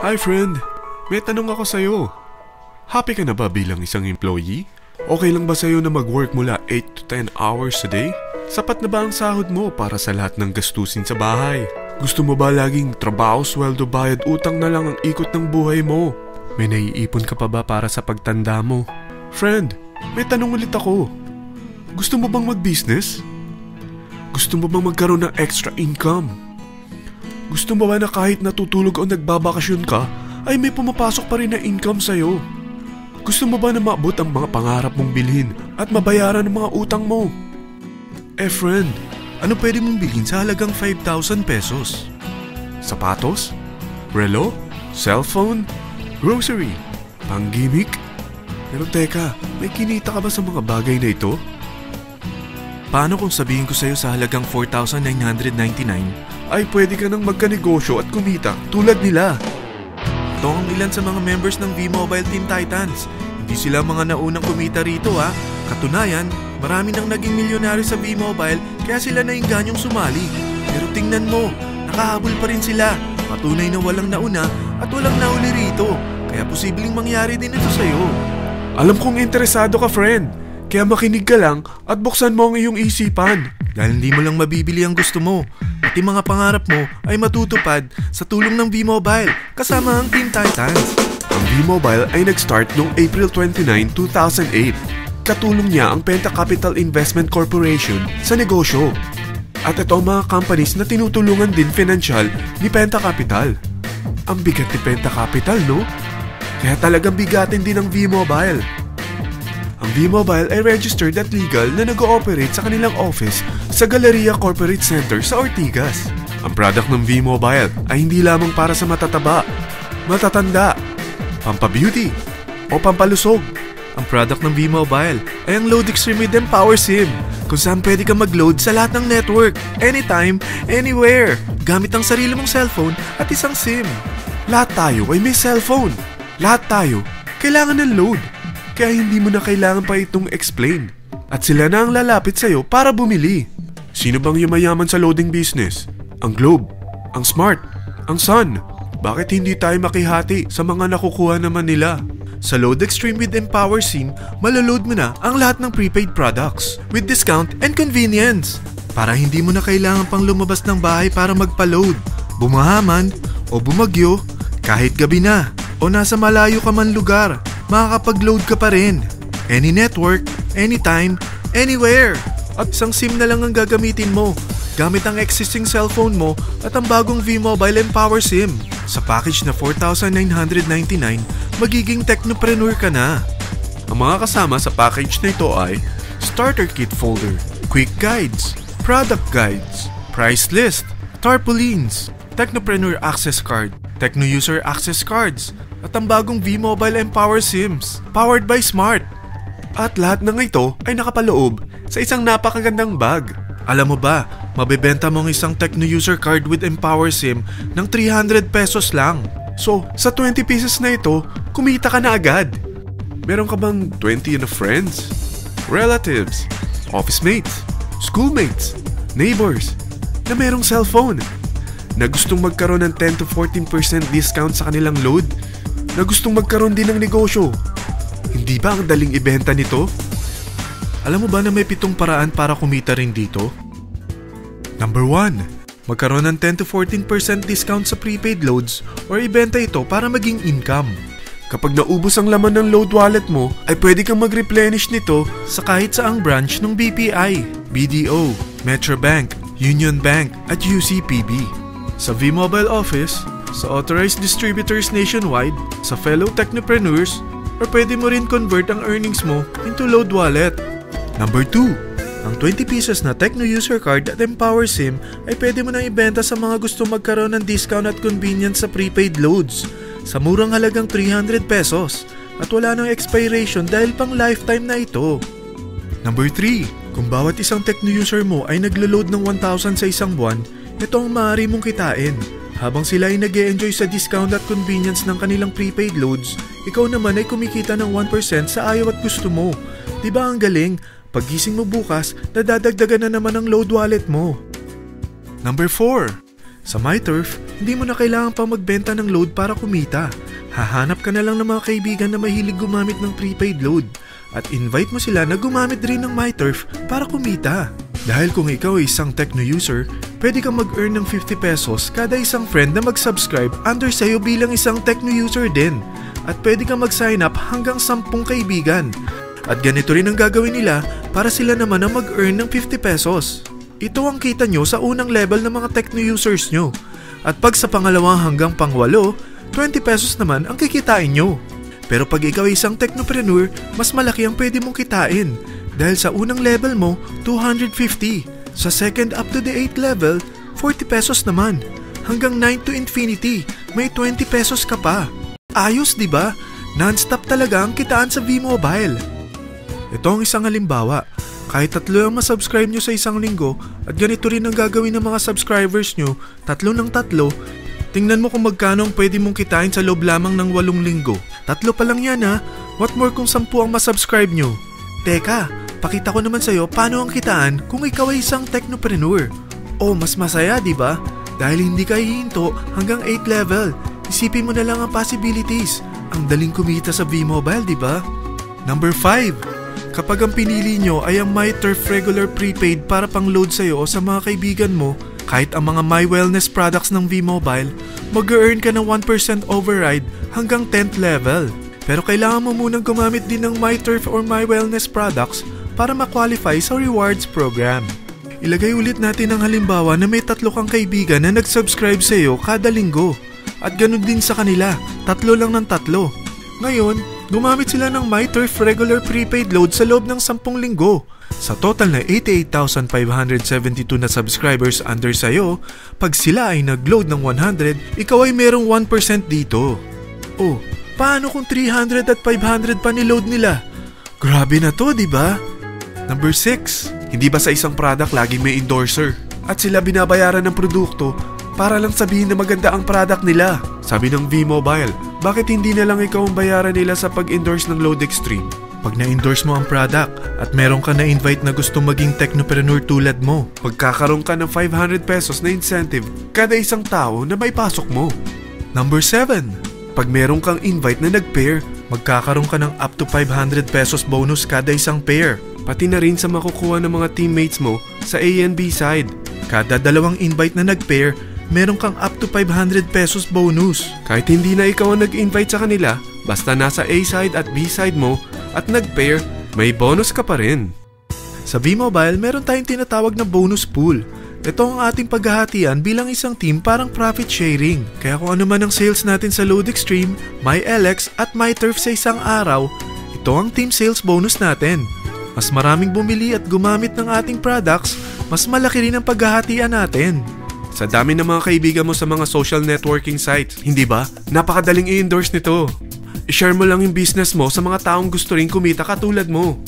Hi friend, may tanong ako sa'yo. Happy ka na ba bilang isang employee? Okay lang ba sa'yo na mag-work mula 8 to 10 hours a day? Sapat na ba ang sahod mo para sa lahat ng gastusin sa bahay? Gusto mo ba laging trabaho, sweldo, bayad, utang na lang ang ikot ng buhay mo? May naiipon ka pa ba para sa pagtanda mo? Friend, may tanong ulit ako. Gusto mo bang mag-business? Gusto mo bang magkaroon ng extra income? Gusto mo ba na kahit natutulog o nagbabakasyon ka, ay may pumapasok pa rin na income sa'yo? Gusto mo ba na maabot ang mga pangarap mong bilhin at mabayaran ang mga utang mo? Friend, ano pwede mong bilhin sa halagang 5,000 pesos? Sapatos? Relo? Cellphone? Grocery? Pang-gimmick? Pero teka, may kinita ka ba sa mga bagay na ito? Paano kung sabihin ko sa'yo sa halagang 4,999 ay pwede ka nang magkanegosyo at kumita tulad nila? Ito ang ilan sa mga members ng V-Mobile Teen Titans. Hindi sila mga naunang kumita rito ha. Katunayan, marami nang naging milyonaryo sa V-Mobile kaya sila naingganyong sumali. Pero tingnan mo, nakahabol pa rin sila. Patunay na walang nauna at walang nauli rito. Kaya posibleng mangyari din ito sa'yo. Alam kong interesado ka, friend. Kaya makinig ka lang at buksan mo ang iyong isipan. Dahil hindi mo lang mabibili ang gusto mo. Pati mga pangarap mo ay matutupad sa tulong ng V-Mobile kasama ang Teen Titans. Ang V-Mobile ay nag-start noong April 29, 2008. Katulong niya ang Penta Capital Investment Corporation sa negosyo. At ito ang mga companies na tinutulungan din financial ni Penta Capital. Ang bigat ni Penta Capital, no? Kaya talagang bigatin din ang V-Mobile. Ang V-Mobile ay registered at legal na nag-ooperate sa kanilang office sa Galleria Corporate Center sa Ortigas. Ang product ng V-Mobile ay hindi lamang para sa matataba, matatanda, pampabeauty, o pampalusog. Ang product ng V-Mobile ay ang Load Extreme with Empower SIM, kung saan pwede kang mag-load sa lahat ng network, anytime, anywhere, gamit ang sarili mong cellphone at isang SIM. Lahat tayo ay may cellphone. Lahat tayo kailangan ng load. Kaya hindi mo na kailangan pa itong explain. At sila na ang lalapit sa'yo para bumili. Sino bang yumayaman sa loading business? Ang Globe, ang Smart, ang Sun. Bakit hindi tayo makihati sa mga nakukuha naman nila? Sa Load Extreme with Empower SIM, maloload mo na ang lahat ng prepaid products with discount and convenience. Para hindi mo na kailangan pang lumabas ng bahay para magpa-load. Bumahaman o bumagyo, kahit gabi na o nasa malayo ka man lugar, makakapag-load ka pa rin. Any network, anytime, anywhere. At isang SIM na lang ang gagamitin mo gamit ang existing cellphone mo at ang bagong V-Mobile Empower SIM. Sa package na 4,999, magiging technopreneur ka na. Ang mga kasama sa package na ito ay Starter Kit Folder, Quick Guides, Product Guides, Price List, Tarpaulins, Technopreneur Access Card, Techno User Access Cards, at ang bagong V-Mobile Empower SIMs, powered by Smart. At lahat ng ito ay nakapaloob sa isang napakagandang bag. Alam mo ba, mabebenta mo ang isang Techno User Card with Empower SIM ng 300 pesos lang. So, sa 20 pieces na ito, kumita ka na agad. Meron ka bang 20 na friends, relatives, office mates, schoolmates, neighbors, na merong cellphone, na gustong magkaroon ng 10 to 14% discount sa kanilang load, na gustong magkaroon din ng negosyo? Hindi ba ang daling ibenta nito? Alam mo ba na may 7 paraan para kumita rin dito? Number 1. Magkaroon ng 10 to 14% discount sa prepaid loads or ibenta ito para maging income. Kapag naubos ang laman ng load wallet mo, ay pwede kang mag-replenish nito sa kahit saang branch ng BPI, BDO, Metrobank, Union Bank at UCPB. Sa V-Mobile Office, sa authorized distributors nationwide, sa fellow technopreneurs, or pwede mo rin convert ang earnings mo into load wallet. Number 2. Ang 20 pieces na Techno User Card at Empower SIM ay pwede mo nang ibenta sa mga gusto magkaroon ng discount at convenience sa prepaid loads sa murang halagang 300 pesos at wala nang expiration dahil pang lifetime na ito. Number 3. Kung bawat isang Techno user mo ay naglo-load ng 1,000 sa isang buwan, ito ang maaari mong kitain. Habang sila ay nag-e-enjoy sa discount at convenience ng kanilang prepaid loads, ikaw naman ay kumikita ng 1% sa ayaw at gusto mo. Diba ang galing? Paggising mo bukas, nadadagdagan na naman ang load wallet mo. Number 4. Sa MyTurf, hindi mo na kailangan pa magbenta ng load para kumita. Hahanap ka na lang ng mga kaibigan na mahilig gumamit ng prepaid load at invite mo sila na gumamit rin ng MyTurf para kumita. Dahil kung ikaw ay isang Tecno user, pwede kang mag-earn ng 50 pesos kada isang friend na mag-subscribe under sa'yo bilang isang Tecno user din. At pwede kang mag-sign up hanggang 10 kaibigan. At ganito rin ang gagawin nila para sila naman ang mag-earn ng 50 pesos. Ito ang kita nyo sa unang level ng mga Tecno users nyo. At pag sa pangalawa hanggang pang-8, 20 pesos naman ang kikitain nyo. Pero pag ikaw ay isang technopreneur, mas malaki ang pwede mong kitain. Dahil sa unang level mo, 250. Sa second up to the 8th level, 40 pesos naman. Hanggang 9 to infinity, may 20 pesos ka pa. Ayos, di ba? Non-stop talaga ang kitaan sa V-Mobile. Ito ang isang halimbawa. Kahit 3 ang masubscribe nyo sa isang linggo at ganito rin ang gagawin ng mga subscribers nyo, 3 ng 3, tingnan mo kung magkano ang pwede mong kitain sa loob lamang ng 8 linggo. 3 pa lang yan ha. What more kung 10 ang masubscribe nyo? Teka, pakita ko naman sa'yo paano ang kitaan kung ikaw ay isang technopreneur. Oh, mas masaya, di ba? Dahil hindi ka hihinto hanggang 8th level. Isipin mo na lang ang possibilities. Ang daling kumita sa V-Mobile, di ba? Number 5. Kapag ang pinili nyo ay ang MyTurf regular prepaid para pang-load sa'yo o sa mga kaibigan mo, kahit ang mga My Wellness products ng V-Mobile, mag-earn ka ng 1% override hanggang 10th level. Pero kailangan mo munang gumamit din ng MyTurf or My Wellness products para ma-qualify sa rewards program. Ilagay ulit natin ang halimbawa na may 3 kang kaibigan na nag-subscribe sa'yo kada linggo. At ganun din sa kanila, 3 lang ng 3. Ngayon, gumamit sila ng MyTurf regular prepaid load sa loob ng 10 linggo. Sa total na 88,572 na subscribers under sa'yo, pag sila ay nag-load ng 100, ikaw ay merong 1% dito. Oh, paano kung 300 at 500 pa ni-load nila? Grabe na to, di ba? Number 6. Hindi ba sa isang product laging may endorser? At sila binabayaran ng produkto para lang sabihin na maganda ang product nila. Sabi ng V-Mobile, bakit hindi na lang ikaw ang bayaran nila sa pag-endorse ng Load Extreme? Pag na-endorse mo ang product at meron ka na-invite na gusto maging technopreneur tulad mo, magkakaroon ka ng 500 pesos na incentive kada isang tao na may pasok mo. Number 7. Pag meron kang invite na nag-pair, magkakaroon ka ng up to 500 pesos bonus kada isang pair. Pati na rin sa makukuha ng mga teammates mo sa A and B side. Kada 2 invite na nag-pair, meron kang up to 500 pesos bonus. Kahit hindi na ikaw ang nag-invite sa kanila, basta nasa A side at B side mo at nag-pair, may bonus ka pa rin. Sa V-Mobile, meron tayong tinatawag na bonus pool. Ito ang ating paghahatian bilang isang team parang profit sharing. Kaya kung ano man ang sales natin sa Load Extreme, MyLX at MyTurf sa isang araw, ito ang team sales bonus natin. Mas maraming bumili at gumamit ng ating products, mas malaki rin ang paghahatian natin. Sa dami ng mga kaibigan mo sa mga social networking sites, hindi ba? Napakadaling i-endorse nito. I-share mo lang yung business mo sa mga taong gusto rin kumita katulad mo.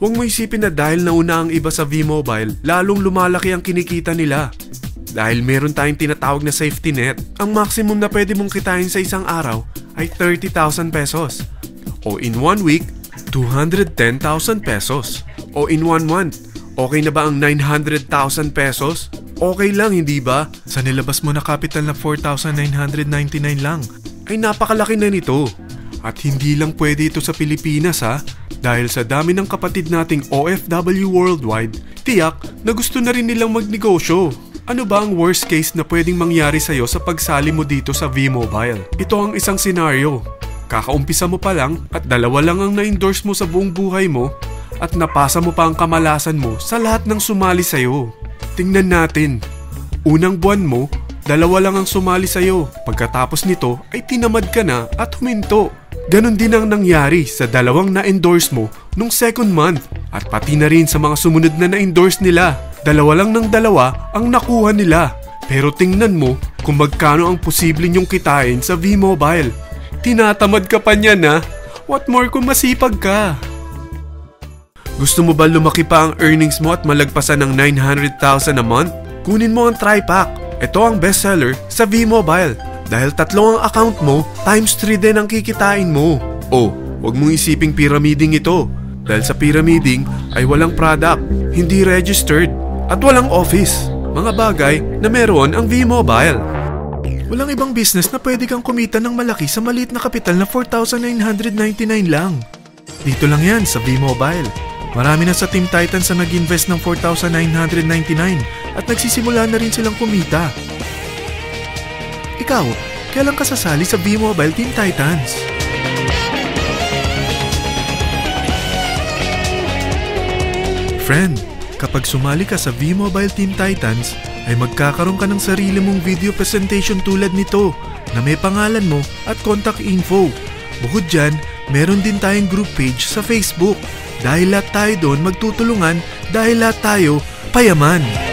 Huwag mo isipin na dahil nauna ang iba sa V-Mobile, lalong lumalaki ang kinikita nila. Dahil meron tayong tinatawag na safety net, ang maximum na pwede mong kitain sa isang araw ay 30,000 pesos. O in 1 week, 210,000 pesos. O in 1 month, okay na ba ang 900,000 pesos? Okay lang, hindi ba? Sa nilabas mo na capital na 4,999 lang, ay napakalaki na nito. At hindi lang pwede ito sa Pilipinas ha, dahil sa dami ng kapatid nating OFW worldwide, tiyak na gusto na rin nilang magnegosyo. Ano ba ang worst case na pwedeng mangyari sa'yo sa pagsali mo dito sa V-Mobile? Ito ang isang senaryo. Kakaumpisa mo pa lang at 2 lang ang na-endorse mo sa buong buhay mo at napasa mo pa ang kamalasan mo sa lahat ng sumali sa'yo. Tingnan natin. Unang buwan mo, 2 lang ang sumali sa'yo. Pagkatapos nito ay tinamad ka na at huminto. Ganon din ang nangyari sa 2 na-endorse mo nung second month at pati na rin sa mga sumunod na na-endorse nila. 2 lang ng 2 ang nakuha nila. Pero tingnan mo kung magkano ang posible nyong kitain sa V-Mobile. Tinatamad ka pa niyan ha? What more kung masipag ka? Gusto mo ba lumaki pa ang earnings mo at malagpasan ng 900,000 a month? Kunin mo ang TriPack. Ito ang bestseller sa V-Mobile. Dahil 3 ang account mo, times 3 din ang kikitain mo. Oh, huwag mong isiping pyramiding ito. Dahil sa pyramiding ay walang product, hindi registered, at walang office. mga bagay na meron ang V-Mobile. Walang ibang business na pwede kang kumita ng malaki sa maliit na kapital na 4,999 lang. Dito lang yan sa V-Mobile. Marami na sa Team Titans na nag-invest ng 4,999 at nagsisimula na rin silang kumita. Ikaw, kailan ka sasali sa V-Mobile Team Titans? Friend, kapag sumali ka sa V-Mobile Team Titans, ay magkakaroon ka ng sarili mong video presentation tulad nito na may pangalan mo at contact info. Bukod dyan, meron din tayong group page sa Facebook. Dahil lahat tayo doon magtutulungan dahil lahat tayo payaman.